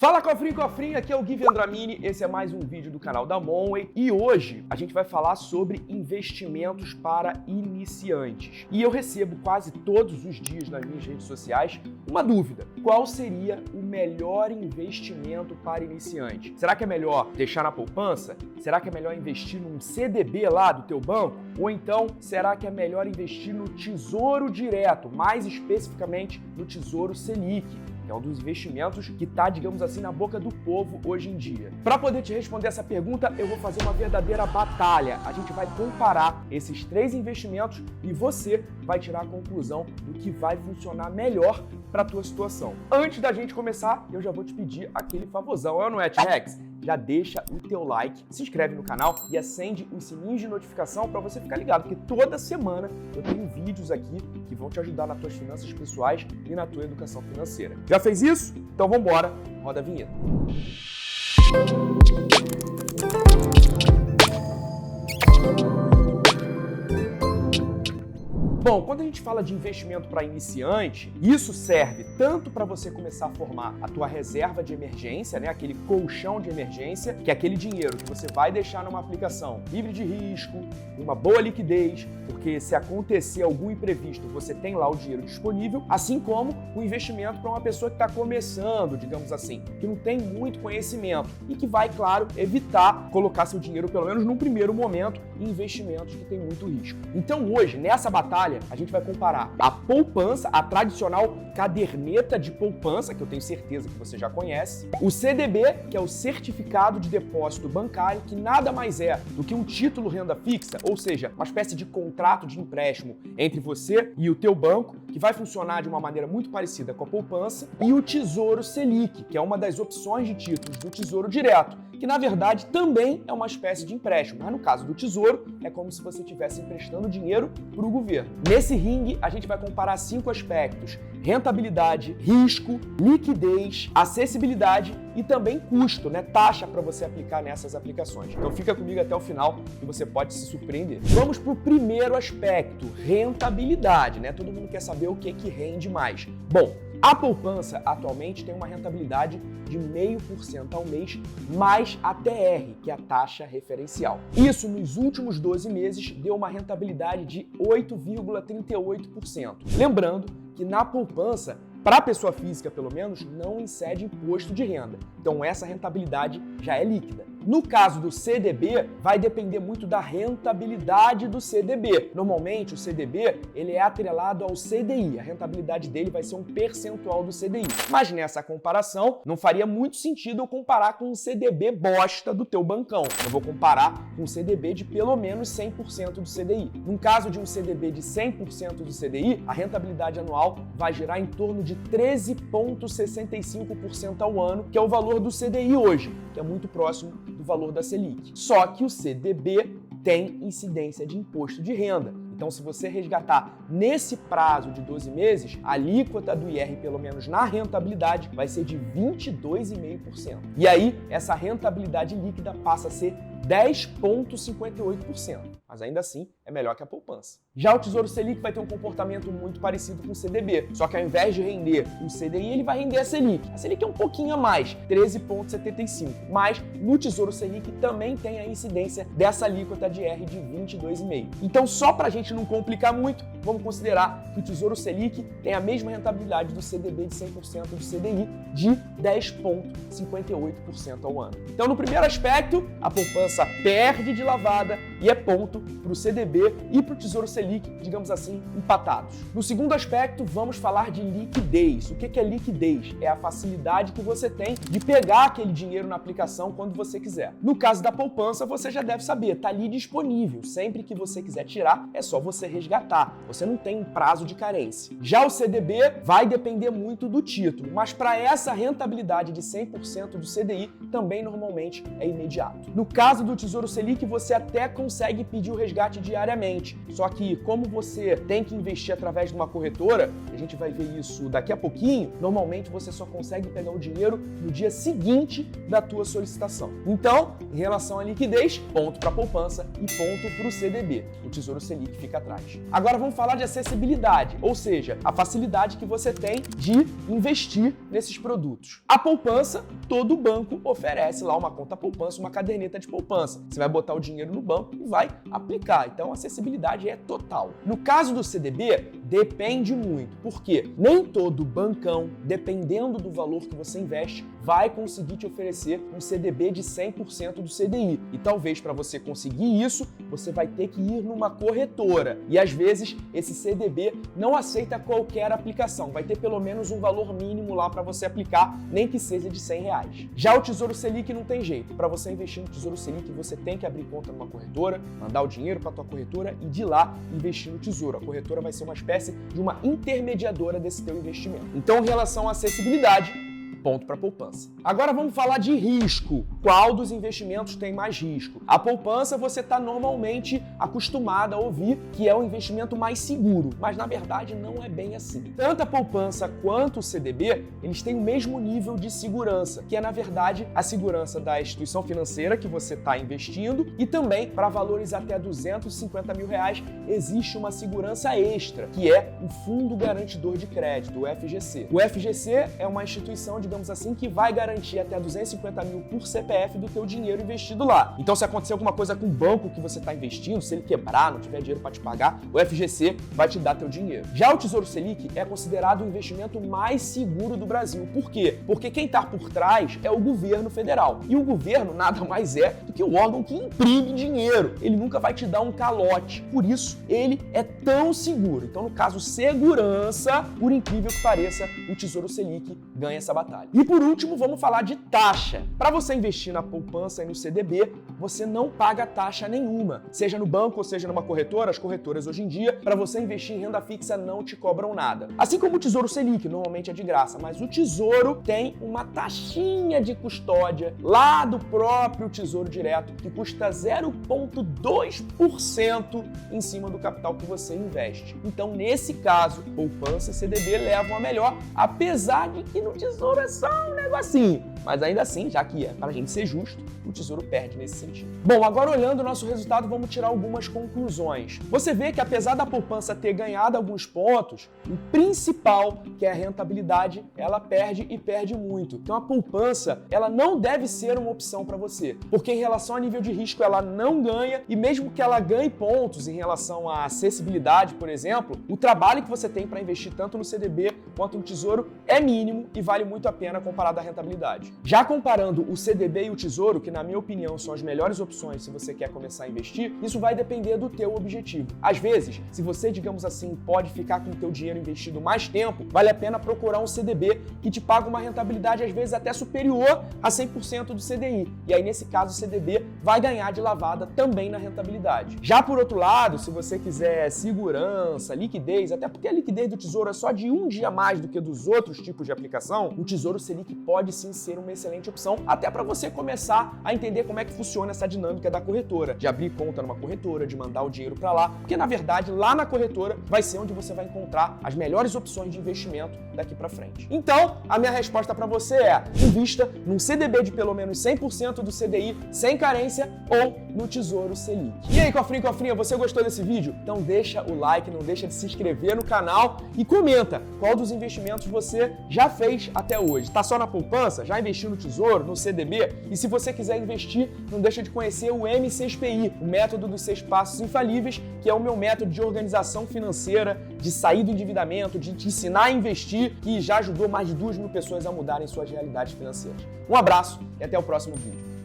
Fala cofrinho, aqui é o Gui Vendramini, esse é mais um vídeo do canal da Monway e hoje a gente vai falar sobre investimentos para iniciantes. E eu recebo quase todos os dias nas minhas redes sociais uma dúvida: qual seria o melhor investimento para iniciante? Será que é melhor deixar na poupança? Será que é melhor investir num CDB lá do teu banco? Ou então, será que é melhor investir no Tesouro Direto, mais especificamente no Tesouro Selic? É um dos investimentos que está, digamos assim, na boca do povo hoje em dia. Para poder te responder essa pergunta, eu vou fazer uma verdadeira batalha. A gente vai comparar esses três investimentos e você vai tirar a conclusão do que vai funcionar melhor para a tua situação. Antes da gente começar, eu já vou te pedir aquele favorzão, não é, T-Rex? Já deixa o teu like, se inscreve no canal e acende os sininhos de notificação para você ficar ligado, porque toda semana eu tenho vídeos aqui que vão te ajudar nas tuas finanças pessoais e na tua educação financeira. Já fez isso? Então vamos embora, roda a vinheta. Bom, quando a gente fala de investimento para iniciante, isso serve tanto para você começar a formar a tua reserva de emergência, né, aquele colchão de emergência, que é aquele dinheiro que você vai deixar numa aplicação livre de risco, uma boa liquidez, porque se acontecer algum imprevisto, você tem lá o dinheiro disponível, assim como o investimento para uma pessoa que está começando, digamos assim, que não tem muito conhecimento e que vai, claro, evitar colocar seu dinheiro, pelo menos num primeiro momento, em investimentos que tem muito risco. Então hoje, nessa batalha, a gente vai comparar a poupança, a tradicional caderneta de poupança, que eu tenho certeza que você já conhece, o CDB, que é o Certificado de Depósito Bancário, que nada mais é do que um título renda fixa, ou seja, uma espécie de contrato de empréstimo entre você e o teu banco, que vai funcionar de uma maneira muito parecida com a poupança, e o Tesouro Selic, que é uma das opções de títulos do Tesouro Direto, que na verdade também é uma espécie de empréstimo, mas no caso do Tesouro é como se você estivesse emprestando dinheiro para o governo. Nesse ringue a gente vai comparar 5 aspectos: rentabilidade, risco, liquidez, acessibilidade e também custo, né? Taxa para você aplicar nessas aplicações. Então fica comigo até o final que você pode se surpreender. Vamos para o primeiro aspecto, rentabilidade, né? Todo mundo quer saber o que rende mais. Bom, a poupança atualmente tem uma rentabilidade de 0,5% ao mês, mais a TR, que é a taxa referencial. Isso nos últimos 12 meses deu uma rentabilidade de 8,38%. Lembrando que na poupança, para a pessoa física pelo menos, não incide imposto de renda. Então essa rentabilidade já é líquida. No caso do CDB, vai depender muito da rentabilidade do CDB. Normalmente, o CDB ele é atrelado ao CDI. A rentabilidade dele vai ser um percentual do CDI. Mas nessa comparação, não faria muito sentido eu comparar com um CDB bosta do teu bancão. Eu vou comparar com um CDB de pelo menos 100% do CDI. No caso de um CDB de 100% do CDI, a rentabilidade anual vai girar em torno de 13,65% ao ano, que é o valor do CDI hoje, que é muito próximo do valor da Selic. Só que o CDB tem incidência de imposto de renda. Então, se você resgatar nesse prazo de 12 meses, a alíquota do IR, pelo menos na rentabilidade, vai ser de 22,5%. E aí, essa rentabilidade líquida passa a ser 10,58%. Mas ainda assim, é melhor que a poupança. Já o Tesouro Selic vai ter um comportamento muito parecido com o CDB, só que ao invés de render o CDI, ele vai render a Selic. A Selic é um pouquinho a mais, 13,75%. Mas no Tesouro Selic também tem a incidência dessa alíquota de IR de 22,5%. Então, só para a gente não complicar muito, vamos considerar que o Tesouro Selic tem a mesma rentabilidade do CDB de 100% do CDI de 10,58% ao ano. Então, no primeiro aspecto, a poupança perde de lavada e é ponto para o CDB e para o Tesouro Selic, digamos assim, empatados. No segundo aspecto, vamos falar de liquidez. O que é liquidez? É a facilidade que você tem de pegar aquele dinheiro na aplicação quando você quiser. No caso da poupança, você já deve saber, está ali disponível. Sempre que você quiser tirar, é só você resgatar. Você não tem um prazo de carência. Já o CDB vai depender muito do título, mas para essa rentabilidade de 100% do CDI, também normalmente é imediato. No caso caso do Tesouro Selic, você até consegue pedir o resgate diariamente. Só que como você tem que investir através de uma corretora, a gente vai ver isso daqui a pouquinho, normalmente você só consegue pegar o dinheiro no dia seguinte da tua solicitação. Então, em relação à liquidez, ponto para a poupança e ponto para o CDB. O Tesouro Selic fica atrás. Agora vamos falar de acessibilidade, ou seja, a facilidade que você tem de investir nesses produtos. A poupança, todo banco oferece lá uma conta poupança, uma caderneta de poupança. Você vai botar o dinheiro no banco e vai aplicar. Então, a acessibilidade é total. No caso do CDB, depende muito, porque nem todo bancão, dependendo do valor que você investe, vai conseguir te oferecer um CDB de 100% do CDI. E talvez para você conseguir isso, você vai ter que ir numa corretora. E às vezes esse CDB não aceita qualquer aplicação, vai ter pelo menos um valor mínimo lá para você aplicar, nem que seja de R$100. Já o Tesouro Selic não tem jeito. Para você investir no Tesouro Selic, você tem que abrir conta numa corretora, mandar o dinheiro para tua corretora e de lá investir no Tesouro. A corretora vai ser uma espécie de uma intermediadora desse teu investimento. Então, em relação à acessibilidade, ponto para a poupança. Agora vamos falar de risco. Qual dos investimentos tem mais risco? A poupança você está normalmente acostumado a ouvir que é o investimento mais seguro, mas na verdade não é bem assim. Tanto a poupança quanto o CDB, eles têm o mesmo nível de segurança, que é na verdade a segurança da instituição financeira que você está investindo e também para valores até R$250 mil existe uma segurança extra, que é o Fundo Garantidor de Crédito, o FGC. O FGC é uma instituição, digamos assim, que vai garantir até 250 mil por CPF do teu dinheiro investido lá. Então, se acontecer alguma coisa com o banco que você está investindo, se ele quebrar, não tiver dinheiro para te pagar, o FGC vai te dar teu dinheiro. Já o Tesouro Selic é considerado o investimento mais seguro do Brasil. Por quê? Porque quem está por trás é o governo federal. E o governo nada mais é do que o órgão que imprime dinheiro. Ele nunca vai te dar um calote. Por isso, ele é tão seguro. Então, no caso segurança, por incrível que pareça, o Tesouro Selic ganha essa batalha. E por último, vamos falar de taxa. Para você investir na poupança e no CDB, você não paga taxa nenhuma. Seja no banco ou seja numa corretora, as corretoras hoje em dia, para você investir em renda fixa não te cobram nada. Assim como o Tesouro Selic, normalmente é de graça, mas o Tesouro tem uma taxinha de custódia lá do próprio Tesouro Direto, que custa 0,2% em cima do capital que você investe. Então, nesse caso, poupança e CDB levam a melhor, apesar de que no Tesouro é só um negocinho. Mas ainda assim, já que é para a gente ser justo, o Tesouro perde nesse sentido. Bom, agora olhando o nosso resultado, vamos tirar algumas conclusões. Você vê que apesar da poupança ter ganhado alguns pontos, o principal, que é a rentabilidade, ela perde e perde muito. Então a poupança, ela não deve ser uma opção para você, porque em relação ao nível de risco, ela não ganha e mesmo que ela ganhe pontos em relação à acessibilidade, por exemplo, o trabalho que você tem para investir tanto no CDB quanto no Tesouro é mínimo e vale muito a pena comparado à rentabilidade. Já comparando o CDB e o Tesouro, que na minha opinião são as melhores opções se você quer começar a investir, isso vai depender do teu objetivo. Às vezes, se você, digamos assim, pode ficar com o teu dinheiro investido mais tempo, vale a pena procurar um CDB que te paga uma rentabilidade às vezes até superior a 100% do CDI. E aí, nesse caso, o CDB vai ganhar de lavada também na rentabilidade. Já por outro lado, se você quiser segurança, liquidez, até porque a liquidez do Tesouro é só de um dia mais do que dos outros tipos de aplicação, o Tesouro Selic pode sim ser uma excelente opção, até para você começar a entender como é que funciona essa dinâmica da corretora, de abrir conta numa corretora, de mandar o dinheiro para lá, porque na verdade lá na corretora vai ser onde você vai encontrar as melhores opções de investimento daqui para frente. Então, a minha resposta para você é: invista num CDB de pelo menos 100% do CDI, sem carência, ou no Tesouro Selic. E aí, cofrinho, cofrinha, você gostou desse vídeo? Então deixa o like, não deixa de se inscrever no canal e comenta qual dos investimentos você já fez até hoje. Tá só na poupança? Já investiu no Tesouro, no CDB? E se você quiser investir, não deixa de conhecer o M6PI, o método dos 6 passos infalíveis, que é o meu método de organização financeira, de sair do endividamento, de te ensinar a investir, que já ajudou mais de 2.000 pessoas a mudarem suas realidades financeiras. Um abraço e até o próximo vídeo.